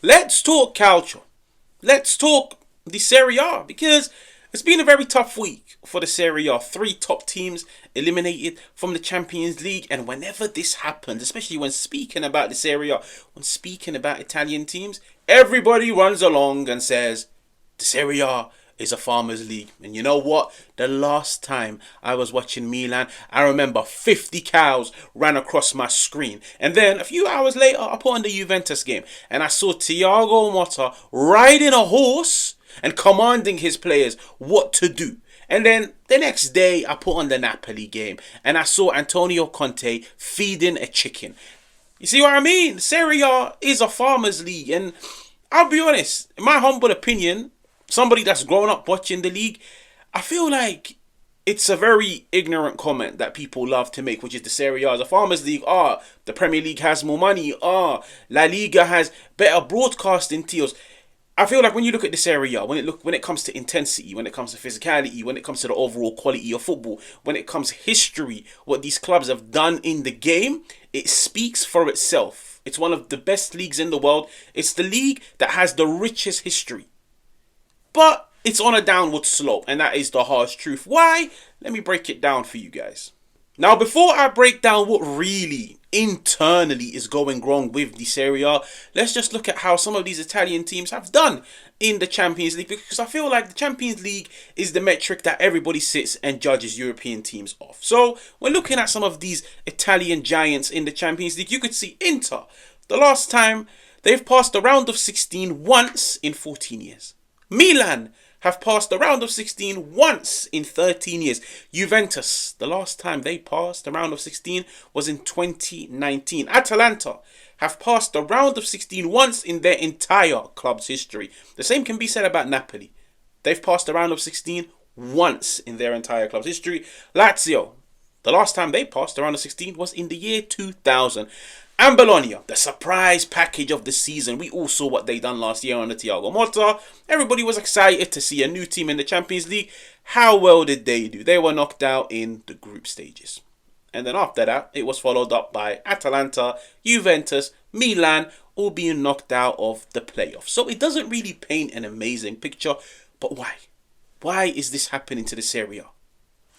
Let's talk culture. Let's talk the Serie A because it's been a very tough week for the Serie A. Three top teams eliminated from the Champions League, and whenever this happens, especially when speaking about the Serie A, when speaking about Italian teams, everybody runs along and says the Serie A is a farmers league. And you know what? The last time I was watching Milan, I remember 50 cows ran across my screen. And then a few hours later, I put on the Juventus game and I saw Thiago Motta riding a horse and commanding his players what to do. And then the next day, I put on the Napoli game and I saw Antonio Conte feeding a chicken. You see what I mean? Serie A is a farmers league, and I'll be honest, in my humble opinion, somebody that's grown up watching the league, I feel like it's a very ignorant comment that people love to make, which is the Serie A is a farmers league. The Premier League has more money. La Liga has better broadcasting deals. I feel like when you look at this area, when it comes to intensity, when it comes to physicality, when it comes to the overall quality of football, when it comes to history, what these clubs have done in the game, it speaks for itself. It's one of the best leagues in the world. It's the league that has the richest history. But it's on a downward slope, and that is the harsh truth. Why? Let me break it down for you guys. Now, before I break down what really internally is going wrong with the Serie A, let's just look at how some of these Italian teams have done in the Champions League, because I feel like the Champions League is the metric that everybody sits and judges European teams off. So, when looking at some of these Italian giants in the Champions League, you could see Inter. The last time they've passed the round of 16 once in 14 years. Milan have passed the round of 16 once in 13 years. Juventus, the last time they passed the round of 16 was in 2019. Atalanta have passed the round of 16 once in their entire club's history. The same can be said about Napoli. They've passed the round of 16 once in their entire club's history. Lazio, the last time they passed the round of 16 was in the year 2000. And Bologna, the surprise package of the season. We all saw what they done last year under Thiago Motta. Everybody was excited to see a new team in the Champions League. How well did they do? They were knocked out in the group stages. And then after that, it was followed up by Atalanta, Juventus, Milan, all being knocked out of the playoffs. So it doesn't really paint an amazing picture. But why? Why is this happening to the Serie A?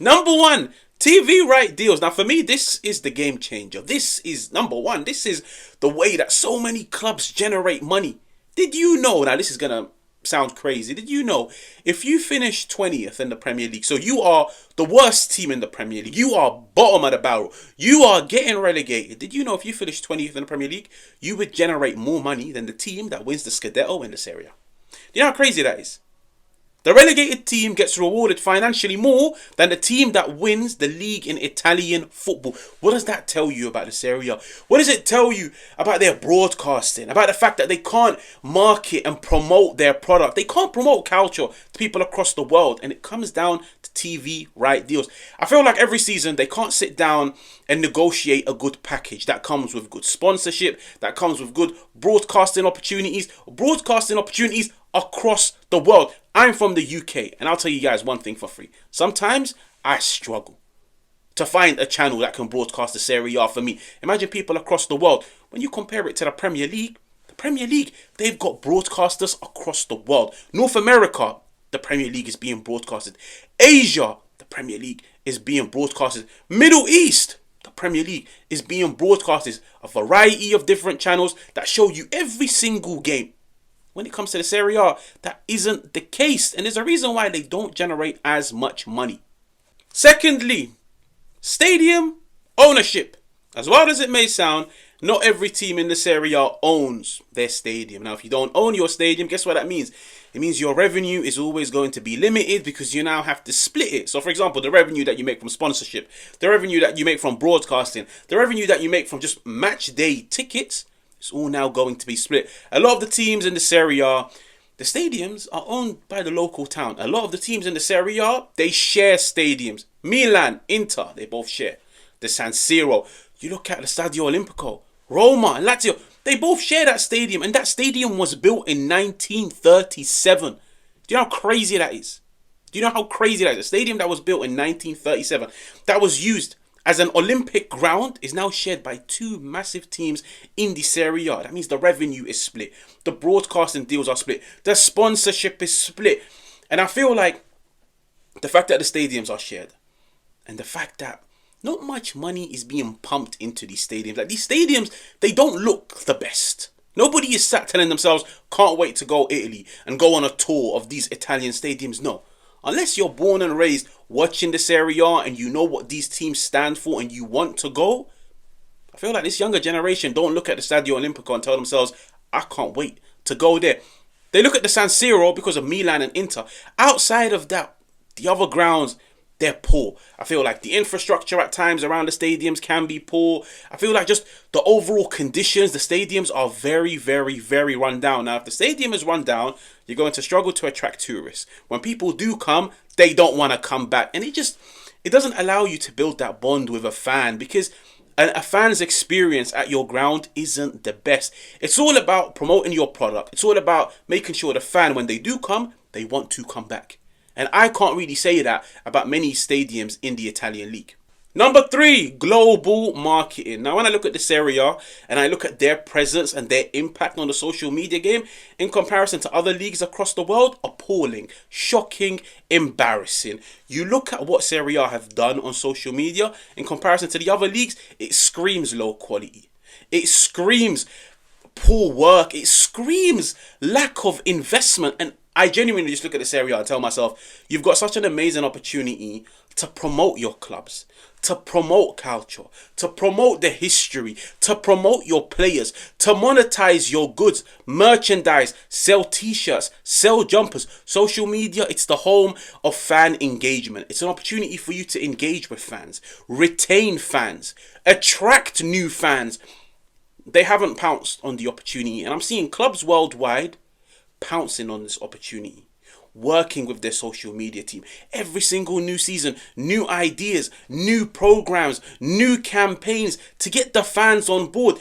Number one, TV right deals. Now for me, this is the game changer. This is number one. This is the way that so many clubs generate money. Did you know, now this is going to sound crazy, did you know if you finish 20th in the Premier League, so you are the worst team in the Premier League, you are bottom of the barrel, you are getting relegated, did you know if you finish 20th in the Premier League, you would generate more money than the team that wins the Scudetto in this area? Do you know how crazy that is? The relegated team gets rewarded financially more than the team that wins the league in Italian football. What does that tell you about the Serie A? What does it tell you about their broadcasting? About the fact that they can't market and promote their product? They can't promote culture to people across the world. And it comes down to TV right deals. I feel like every season they can't sit down and negotiate a good package that comes with good sponsorship, that comes with good broadcasting opportunities across the world. I'm from the UK, and I'll tell you guys one thing for free. Sometimes I struggle to find a channel that can broadcast the Serie A for me. Imagine people across the world. When you compare it to the Premier League, they've got broadcasters across the world. North America, the Premier League is being broadcasted. Asia, the Premier League is being broadcasted. Middle East, the Premier League is being broadcasted. A variety of different channels that show you every single game. When it comes to the Serie A, that isn't the case. And there's a reason why they don't generate as much money. Secondly, stadium ownership. As wild as it may sound, not every team in the Serie A owns their stadium. Now, if you don't own your stadium, guess what that means? It means your revenue is always going to be limited because you now have to split it. So, for example, the revenue that you make from sponsorship, the revenue that you make from broadcasting, the revenue that you make from just match day tickets, it's all now going to be split. A lot of the teams in the Serie A, the stadiums are owned by the local town. A lot of the teams in the Serie A, they share stadiums. Milan, Inter, they both share. The San Siro. You look at the Stadio Olimpico. Roma and Lazio, they both share that stadium. And that stadium was built in 1937. Do you know how crazy that is? Do you know how crazy that is? A stadium that was built in 1937, that was used as an Olympic ground is now shared by two massive teams in the Serie A. That means the revenue is split, the broadcasting deals are split, the sponsorship is split. And I feel like the fact that the stadiums are shared and the fact that not much money is being pumped into these stadiums. Like, these stadiums, they don't look the best. Nobody is sat telling themselves, can't wait to go Italy and go on a tour of these Italian stadiums. No. Unless you're born and raised watching the Serie A and you know what these teams stand for and you want to go, I feel like this younger generation don't look at the Stadio Olimpico and tell themselves, I can't wait to go there. They look at the San Siro because of Milan and Inter. Outside of that, the other grounds, they're poor. I feel like the infrastructure at times around the stadiums can be poor. I feel like just the overall conditions, the stadiums are very, very, very run down. Now, if the stadium is run down, you're going to struggle to attract tourists. When people do come, they don't want to come back. And it doesn't allow you to build that bond with a fan, because a fan's experience at your ground isn't the best. It's all about promoting your product. It's all about making sure the fan, when they do come, they want to come back. And I can't really say that about many stadiums in the Italian league. Number 3, global marketing. Now, when I look at the Serie A and I look at their presence and their impact on the social media game in comparison to other leagues across the world, appalling, shocking, embarrassing. You look at what Serie A have done on social media in comparison to the other leagues, it screams low quality. It screams poor work. It screams lack of investment. And I genuinely just look at this area and tell myself, you've got such an amazing opportunity to promote your clubs, to promote culture, to promote the history, to promote your players, to monetize your goods, merchandise, sell t-shirts, sell jumpers. Social media, it's the home of fan engagement. It's an opportunity for you to engage with fans, retain fans, attract new fans. They haven't pounced on the opportunity, and I'm seeing clubs worldwide pouncing on this opportunity, working with their social media team. Every single new season, new ideas, new programs, new campaigns to get the fans on board.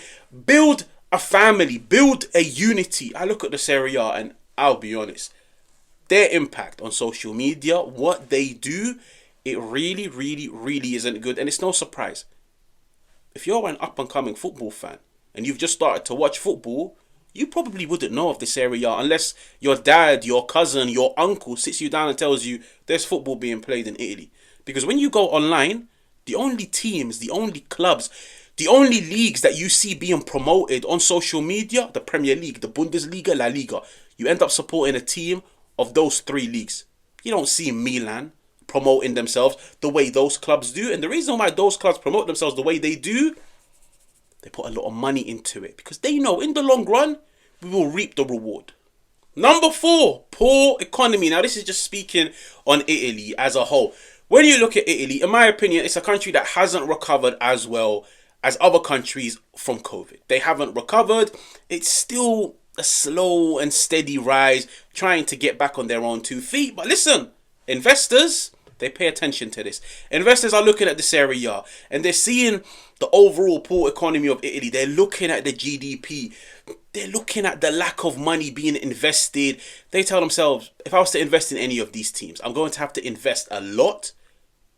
Build a family, build a unity. I look at the Serie A and I'll be honest, their impact on social media, what they do, it really, really, really isn't good. And it's no surprise. If you're an up-and-coming football fan and you've just started to watch football, you probably wouldn't know of this area unless your dad, your cousin, your uncle sits you down and tells you there's football being played in Italy. Because when you go online, the only teams, the only clubs, the only leagues that you see being promoted on social media, the Premier League, the Bundesliga, La Liga, you end up supporting a team of those 3 leagues. You don't see Milan promoting themselves the way those clubs do. And the reason why those clubs promote themselves the way they do, they put a lot of money into it because they know in the long run, we will reap the reward. Number 4, poor economy. Now, this is just speaking on Italy as a whole. When you look at Italy, in my opinion, it's a country that hasn't recovered as well as other countries from COVID. They haven't recovered. It's still a slow and steady rise, trying to get back on their own 2 feet. But listen, investors, they pay attention to this. Investors are looking at the Serie A and they're seeing the overall poor economy of Italy. They're looking at the GDP. They're looking at the lack of money being invested. They tell themselves, if I was to invest in any of these teams, I'm going to have to invest a lot.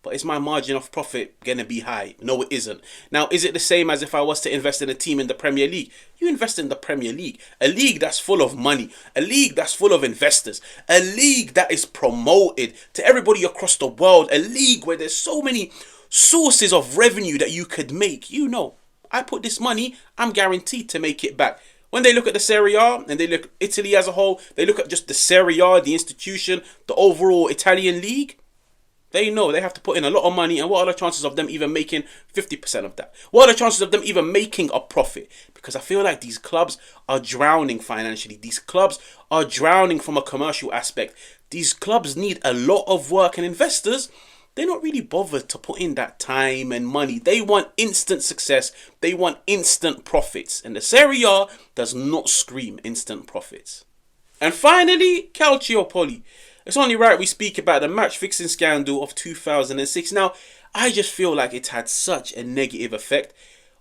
But is my margin of profit going to be high? No, it isn't. Now, is it the same as if I was to invest in a team in the Premier League? You invest in the Premier League, a league that's full of money, a league that's full of investors, a league that is promoted to everybody across the world, a league where there's so many sources of revenue that you could make. You know, I put this money, I'm guaranteed to make it back. When they look at the Serie A and they look at Italy as a whole, they look at just the Serie A, the institution, the overall Italian league, they know they have to put in a lot of money. And what are the chances of them even making 50% of that? What are the chances of them even making a profit? Because I feel like these clubs are drowning financially. These clubs are drowning from a commercial aspect. These clubs need a lot of work, and investors, they're not really bothered to put in that time and money. They want instant success. They want instant profits. And the Serie A does not scream instant profits. And finally, Calciopoli. It's only right we speak about the match fixing scandal of 2006. Now, I just feel like it's had such a negative effect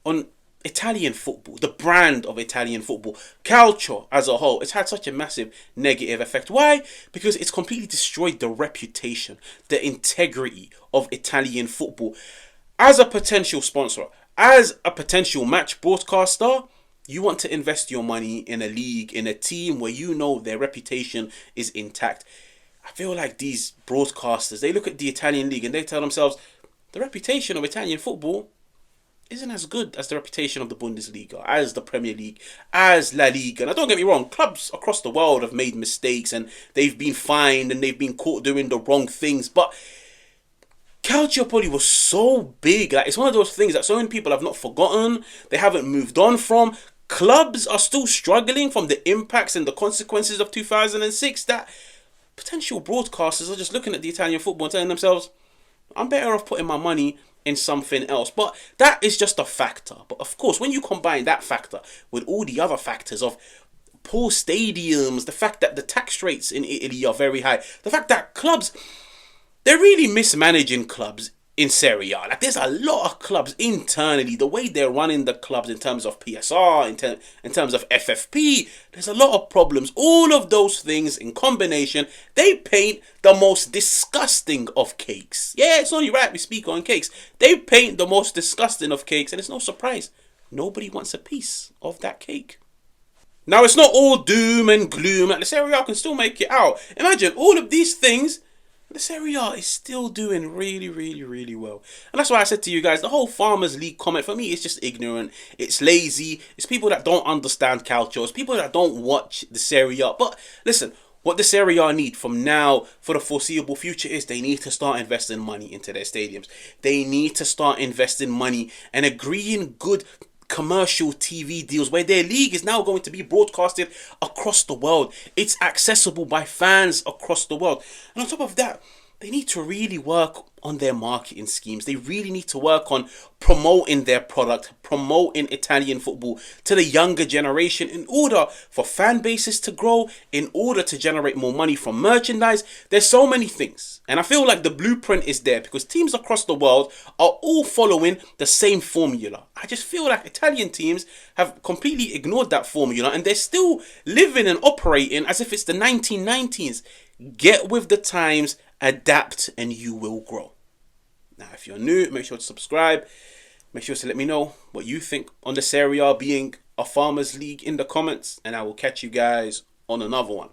on Italian football, the brand of Italian football, calcio as a whole. It's had such a massive negative effect. Why? Because it's completely destroyed the reputation, the integrity of Italian football. As a potential sponsor, as a potential match broadcaster, you want to invest your money in a league, in a team where you know their reputation is intact. I feel like these broadcasters, they look at the Italian league and they tell themselves, the reputation of Italian football isn't as good as the reputation of the Bundesliga, as the Premier League, as La Liga. And don't get me wrong, clubs across the world have made mistakes and they've been fined and they've been caught doing the wrong things. But Calciopoli was so big. Like, it's one of those things that so many people have not forgotten. They haven't moved on from. Clubs are still struggling from the impacts and the consequences of 2006. That potential broadcasters are just looking at the Italian football and telling themselves, I'm better off putting my money in something else. But that is just a factor. But of course, when you combine that factor with all the other factors of poor stadiums, the fact that the tax rates in Italy are very high, the fact that clubs, they're really mismanaging clubs in Serie A. Like, there's a lot of clubs internally, the way they're running the clubs in terms of PSR, in terms of FFP, there's a lot of problems. All of those things in combination, they paint the most disgusting of cakes. Yeah, it's only right we speak on cakes. They paint the most disgusting of cakes, and it's no surprise. Nobody wants a piece of that cake. Now, it's not all doom and gloom. Like, the Serie A can still make it out. Imagine all of these things. The Serie A is still doing really, really, really well. And that's why I said to you guys, the whole Farmers League comment for me is just ignorant. It's lazy. It's people that don't understand calcio. It's people that don't watch the Serie A. But listen, what the Serie A need from now for the foreseeable future is they need to start investing money into their stadiums. They need to start investing money and agreeing good commercial TV deals where their league is now going to be broadcasted across the world. It's accessible by fans across the world. And on top of that, they need to really work on their marketing schemes. They really need to work on promoting their product, promoting Italian football to the younger generation in order for fan bases to grow, in order to generate more money from merchandise. There's so many things. And I feel like the blueprint is there because teams across the world are all following the same formula. I just feel like Italian teams have completely ignored that formula and they're still living and operating as if it's the 1990s. Get with the times, adapt, and you will grow. Now, if you're new, make sure to subscribe. Make sure to let me know what you think on the Serie A being a Farmers League in the comments. And I will catch you guys on another one.